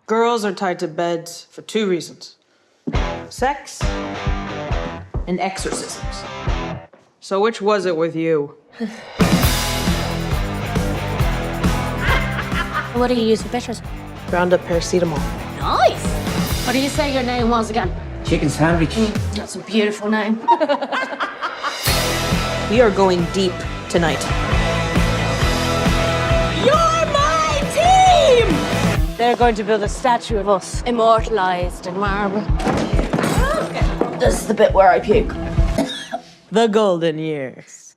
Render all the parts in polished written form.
Girls are tied to beds for 2 reasons. Sex and exorcisms. So which was it with you? What do you use for bitters? Ground up paracetamol. Nice! What do you say your name was again? Chicken sandwich. That's a beautiful name. We are going deep tonight. You're my team! They're going to build a statue of us, immortalized in marble. This is the bit where I puke. The golden years.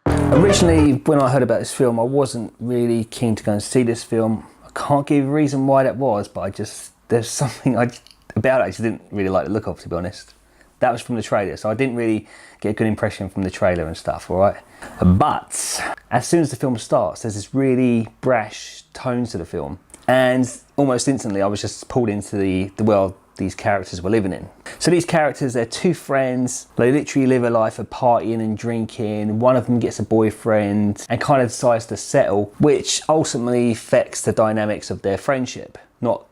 Originally, when I heard about this film, I wasn't really keen to go and see this film. I can't give a reason why that was, but there's something about it I just didn't really like the look of, to be honest. That was from the trailer, so I didn't really get a good impression from the trailer and stuff, all right? But as soon as the film starts, there's this really brash tone to the film. And almost instantly, I was just pulled into the world these characters were living in. So these characters, they're 2 friends. They literally live a life of partying and drinking. One of them gets a boyfriend and kind of decides to settle, which ultimately affects the dynamics of their friendship. Not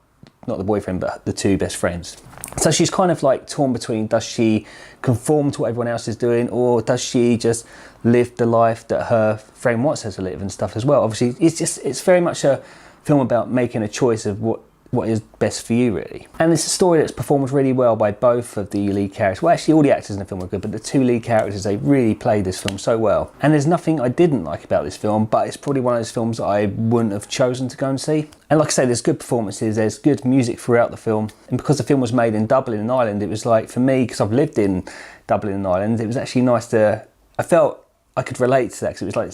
the boyfriend, but the 2 best friends. So she's kind of like torn between, does she conform to what everyone else is doing, or does she just live the life that her friend wants her to live and stuff as well? Obviously, it's very much a film about making a choice of what is best for you, really. And it's a story that's performed really well by both of the lead characters. Well, actually all the actors in the film are good, but the 2 lead characters, they really played this film so well. And there's nothing I didn't like about this film, but it's probably one of those films that I wouldn't have chosen to go and see. And like I say, there's good performances, there's good music throughout the film. And because the film was made in Dublin and Ireland, it was like, for me, because I've lived in Dublin and Ireland, it was actually nice I felt I could relate to that, because it was like,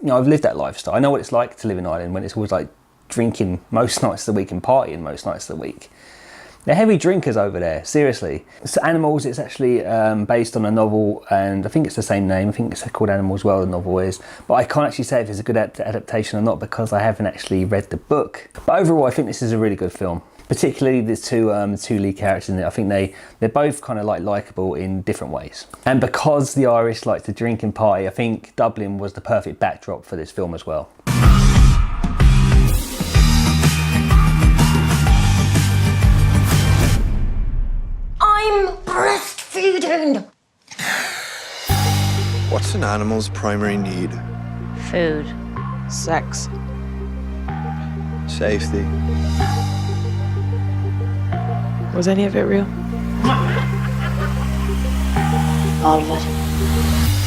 I've lived that lifestyle. I know what it's like to live in Ireland when it's always like drinking most nights of the week and partying most nights of the week. They're heavy drinkers over there, seriously. So Animals, it's actually based on a novel, and I think it's the same name. I think it's called Animals, well, the novel is. But I can't actually say if it's a good adaptation or not, because I haven't actually read the book. But overall, I think this is a really good film. Particularly the 2 lead characters in it. I think they're both kind of like likeable in different ways. And because the Irish like to drink and party, I think Dublin was the perfect backdrop for this film as well. I'm breastfeeding! What's an animal's primary need? Food. Sex. Safety. Was any of it real? All of it.